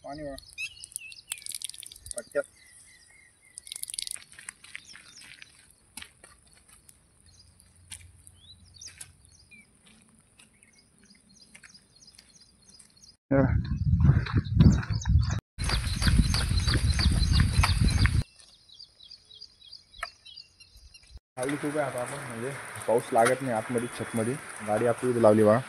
पाणी बघा पटक्यात. खाली खूप आहे आता आपण, म्हणजे पाऊस लागत नाही आतमध्ये छतमध्ये. गाडी आपली इथे लावली बघा.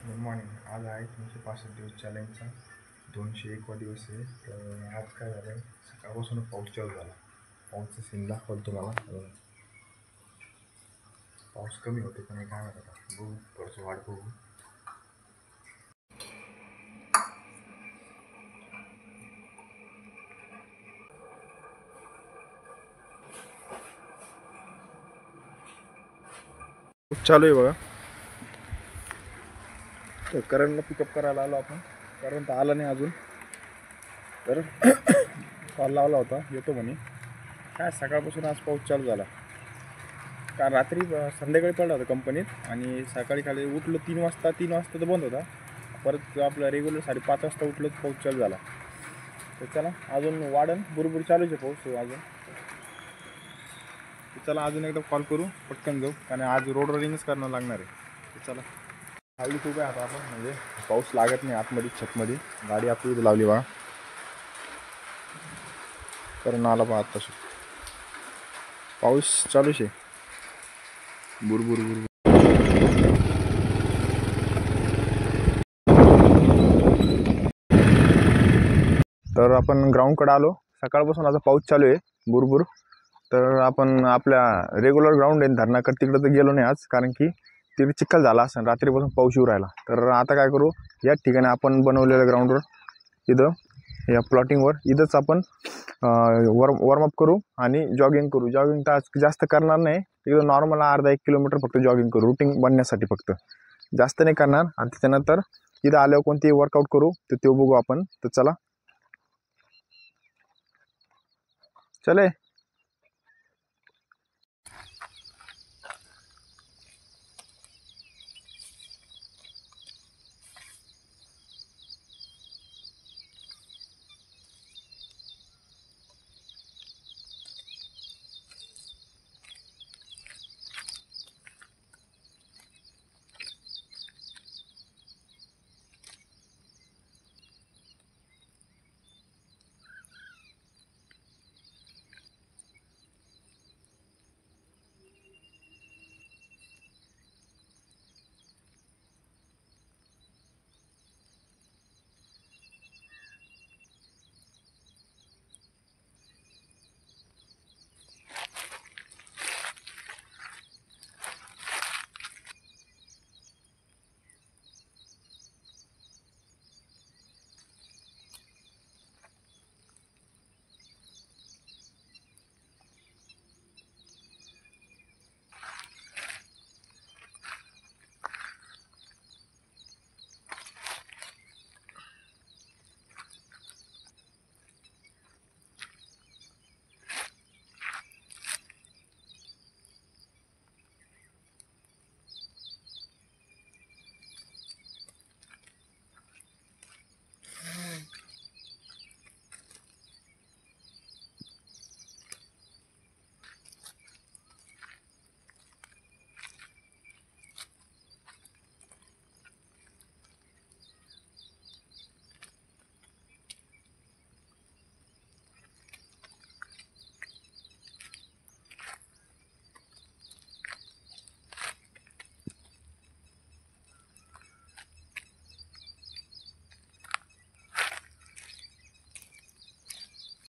Good morning. आज आहे 365 दिवस चॅलेंजचा 201वा दिवस आहे. तर आज काय झालं, सकाळपासून पाऊस चालू झाला. पाऊसचा सीन दाखवतो तुम्हाला. पाऊस कमी होते पण काय माहिती आता, बघू थोडंसं वाट बघू. चालू आहे बघा. तर करणला पिकअप करायला आलो आपण. करण तर आला नाही अजून. तर कॉल लावला होता, येतो म्हणे. काय सकाळपासून आज पाऊस चालू झाला. कारण रात्री संध्याकाळी पडला होता कंपनीत, आणि सकाळी खाली उठलो 3 वाजता. 3 वाजता तर बंद होता. परत आपलं रेग्युलर 5:30 वाजता उठलो तर पाऊस चालू झाला. तर चला अजून वाढन, बुरबुर चालूच आहे पाऊस अजून. तर चला अजून एकदा कॉल करू, पटकन जाऊ, कारण आज रोड रनिंगच करणं लागणार आहे. तर चला. खाली खूप आहे आता आपण, म्हणजे पाऊस लागत नाही आतमध्ये छतमध्ये. गाडी आपली इथे लावली बघा. कारण आला बघा आत्ताशी पाऊस चालूच आहे, बुरबुर बुरबुर. तर आपण ग्राउंडकडे आलो. सकाळपासून आता पाऊस चालू आहे बुरबुर. तर आपण आपल्या रेग्युलर ग्राउंड आहे धरणाकडे, तिकडे तर गेलो नाही आज, कारण की तिकडे चिखल झाला असं रात्रीपासून पाऊस येऊ राहिला. तर आता काय करू, याच ठिकाणी आपण बनवलेल्या ग्राउंडवर इथं या प्लॉटिंगवर इथंच आपण वॉर्मअप करू आणि जॉगिंग करू. जॉगिंग तर आज जास्त करणार नाही, इथं नॉर्मल अर्धा 1 किलोमीटर फक्त जॉगिंग करू, रुटीन बनण्यासाठी फक्त, जास्त नाही करणार. आणि त्याच्यानंतर इथं आल्यावर कोणती वर्कआउट करू तर ते बघू आपण. तर चला चले.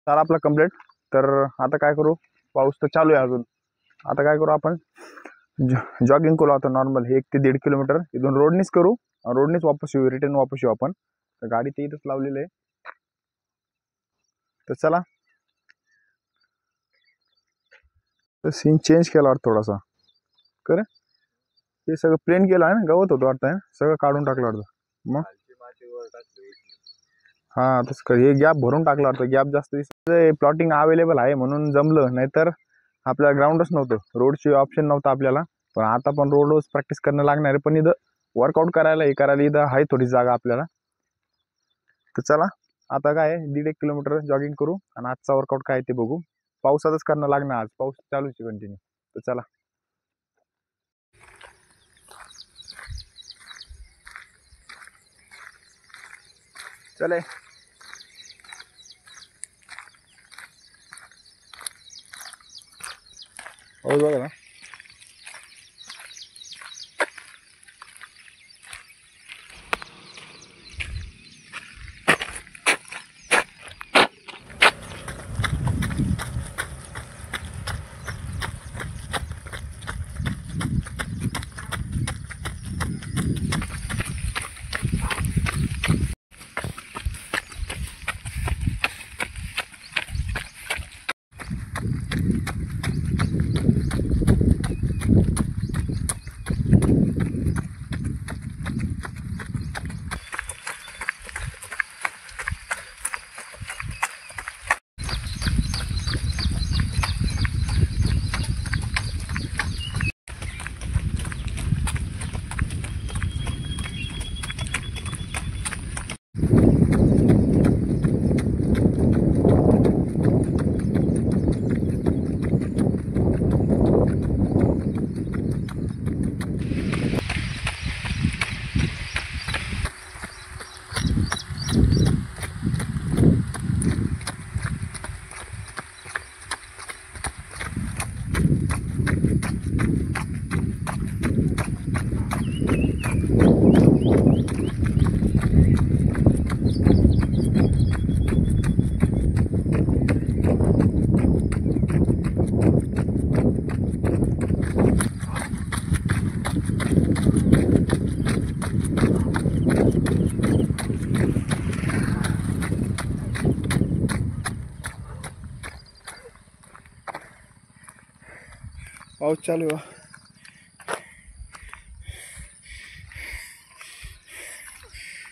तर आपला कंप्लीट. तर आता काय करू, पाऊस तर चालू आहे अजून. आता काय करू आपण, जॉगिंग करू आता नॉर्मल 1 ते 1.5 किलोमीटर. इथून रोडनीच करू, रोडनीच वापस येऊ, रिटर्न वापस येऊ आपण. तर गाडी ते इथंच लावलेली आहे. तर चला. तर सीन चेंज केला वाटतं थोडासा. करे ते सगळं प्लेन केलं आहे ना, गवत होतं वाटतं, सगळं काढून टाकलं वाटतं. मग हां तसं कर, हे गॅप भरून टाकला होता, गॅप जास्त प्लॉटिंग अवेलेबल आहे म्हणून जमलं, नाहीतर आपल्याला ग्राउंडच नव्हतं, रोडची ऑप्शन नव्हतं आपल्याला. पण आता पण रोडच प्रॅक्टिस करणं लागणार आहे, पण इथं वर्कआउट करायला हे करायला इथं आहे थोडी जागा आपल्याला. तर चला आता काय आहे, 1.5-1 किलोमीटर जॉगिंग करू आणि आजचा वर्कआउट काय ते बघू. पावसातच करणं लागणार, आज पाऊस चालूच आहे कंटिन्यू. तर चला. चले हो बघा ना. पाऊस चालू आहे.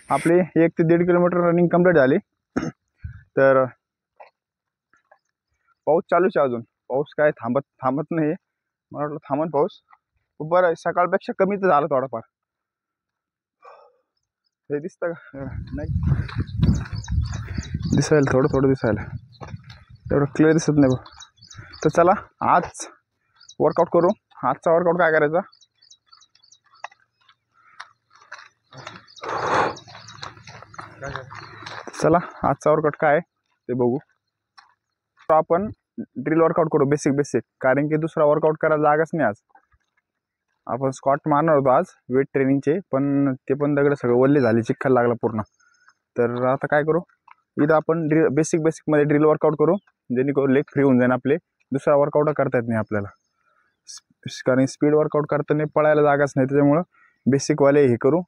आपली 1 ते 1.5 किलोमीटर रनिंग कंप्लीट झाली. तर पाऊस चालूच आहे अजून, पाऊस काय थांबत नाही. मला वाटलं थांबन पाऊस, बरं आहे, सकाळपेक्षा कमी तर झालं थोडाफार. हे दिसतं का? नाही दिसायला, थोडं थोडं दिसायला, एवढं क्लिअर दिसत नाही बघ. तर चला आज वर्कआउट करू. आजचा वर्कआउट काय करायचा, चला आजचा वर्कआउट काय ते बघू. आपण ड्रिल वर्कआउट करू, बेसिक, कारण की दुसरा वर्कआउट करायला जागाच नाही. आज आपण स्क्वॉट मारणार होतो आज वेट ट्रेनिंगचे, पण ते पण दगड सगळं वल्ले झाले, चिखल लागला पूर्ण. तर आता काय करू, इथं आपण बेसिकमध्ये ड्रिल वर्कआउट करू, जेणेकरून लेग फ्री होऊन जाईल आपले. दुसरा वर्कआउट करता येत नाही आपल्याला, कारण स्पीड वर्कआउट करताना पळायला जागाच नाही, त्याच्यामुळं बेसिकवाले हे करू.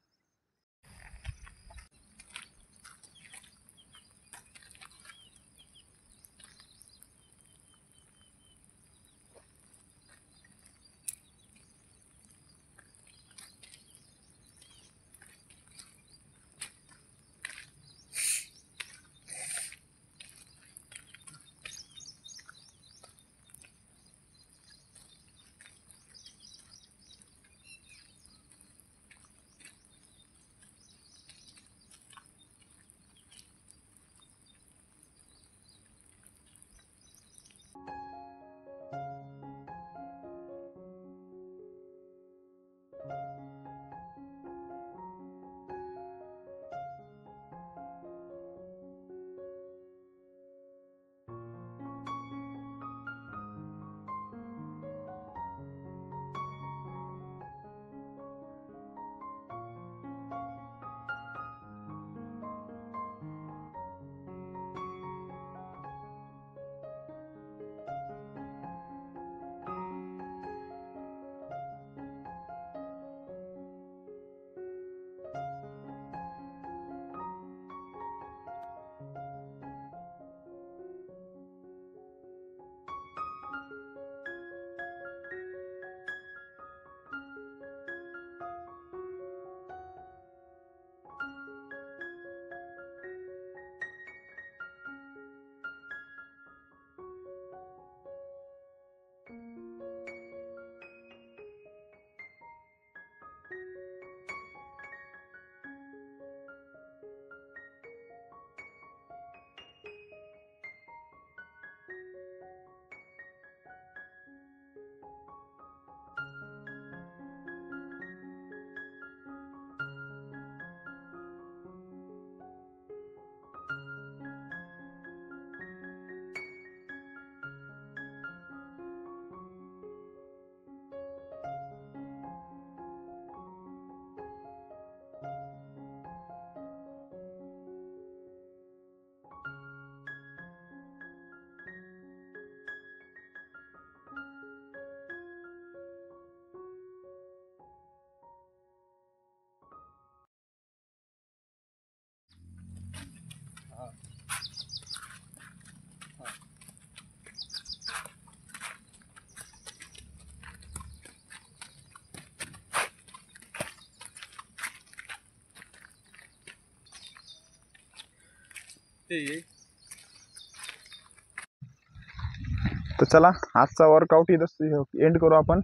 तर चला आजचा वर्कआउट इथं एंड करू आपण,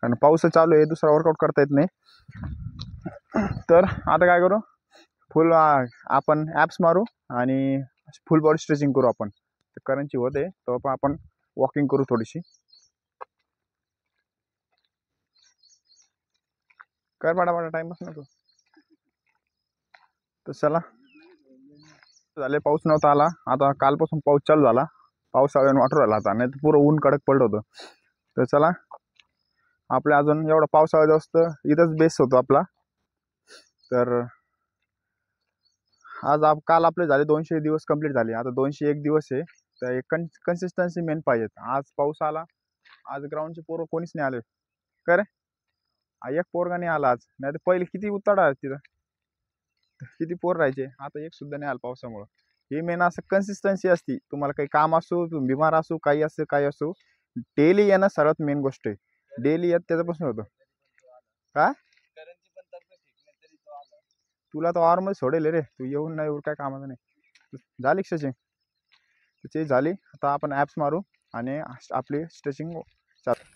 कारण पाऊस चालू आहे, दुसरा वर्कआउट करता येत नाही. तर आता काय करू, फुल आपण ॲप्स मारू आणि फुल बॉडी स्ट्रेचिंग करू आपण. तर करंटची होत आहे तेव्हा आपण वॉकिंग करू थोडीशी. कर बाडा टाइमपास नको. तर चला झाले, पाऊस नव्हता आला, आता कालपासून पाऊस चालू झाला. पावसाळ्यानं वाटू राहिला आता, नाही तर पुरं ऊन कडक पडलं होतं. तर चला आपल्या अजून एवढा पावसाळा जास्त इथंच बेस होतो आपला. तर आज काल आपले झाले 200 दिवस कंप्लीट झाले, आता 201 दिवस आहे. तर एक कन्सिस्टन्सी मेन पाहिजे. आज पाऊस आला, आज ग्राउंडचे पोरं कोणीच नाही आले. काय रे, एक पोरगा नाही आला आज, नाही तर पहिले किती उताडा तिथं, किती पोर राहायचे. आता एक सुद्धा नाही आला पावसामुळं. हे मेन असं कन्सिस्टन्सी असती. तुम्हाला काही काम असो, तुम्ही बिमार असो, काही असो, डेली येणं सर्वात मेन गोष्ट आहे. डेली येत त्याच्यापासून होतं. काय तुला तर ऑर्मल सोडेल रे, तू येऊन नाही एवढं काय कामाचं नाही. झाली स्ट्रेचिंग, त्याची झाली. आता आपण ॲप्स मारू आणि आपली स्ट्रेचिंग चालू.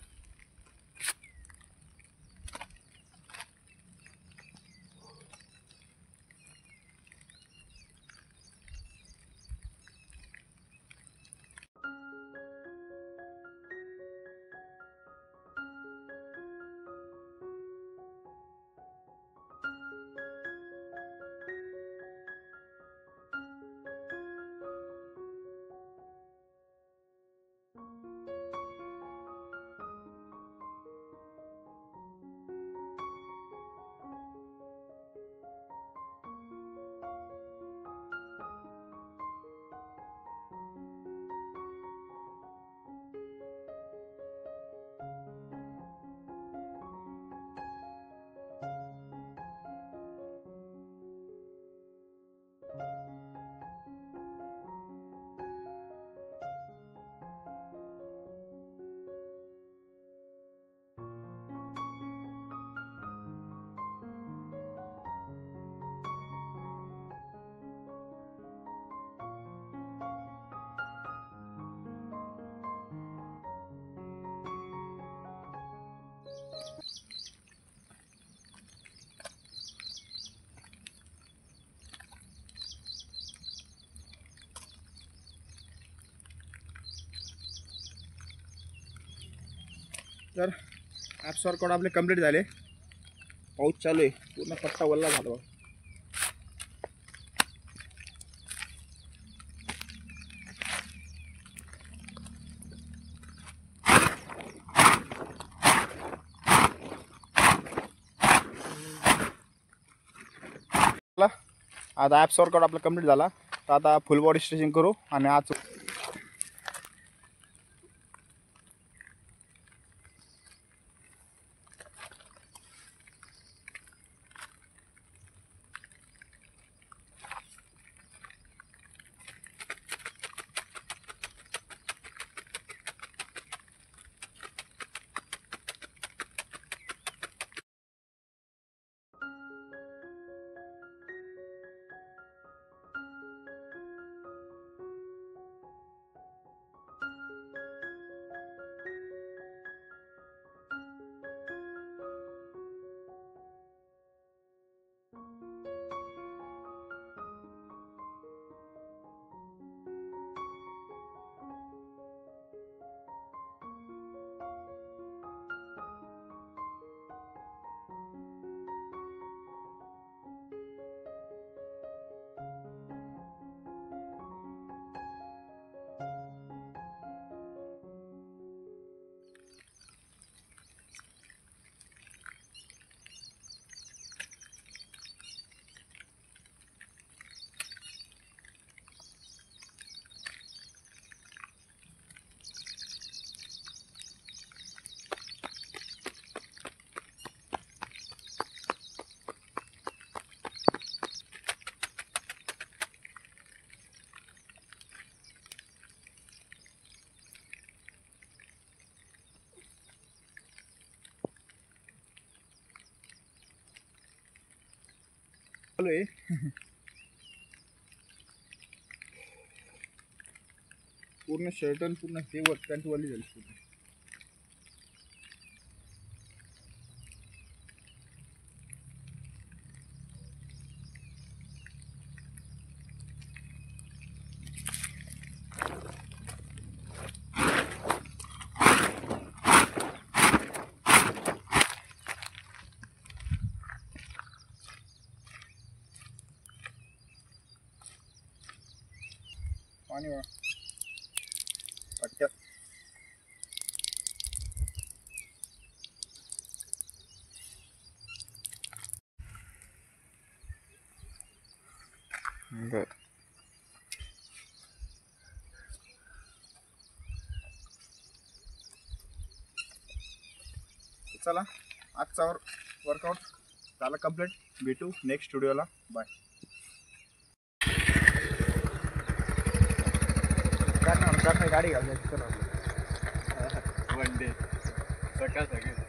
तर ॲप्स वर्कआउट आपले कंप्लीट झाले. पाऊस चालू आहे, पूर्ण पट्टा वल्ला झाला. आता ॲप्स वर्कआउट आपला कंप्लीट झाला. तर आता फुल बॉडी स्ट्रेचिंग करू आणि आज चालू आहे. पूर्ण शर्ट आणि पूर्ण हे वर पॅन्टवाली झाली पूर्ण. पाणी बघा पटक्यात. बर चला आजचा वर्कआउट झाला कंप्लीट. भेटू नेक्स्ट व्हिडिओला. बाय. करणार गाडी घालण्याची. चला वन डे सकाळ सकाळ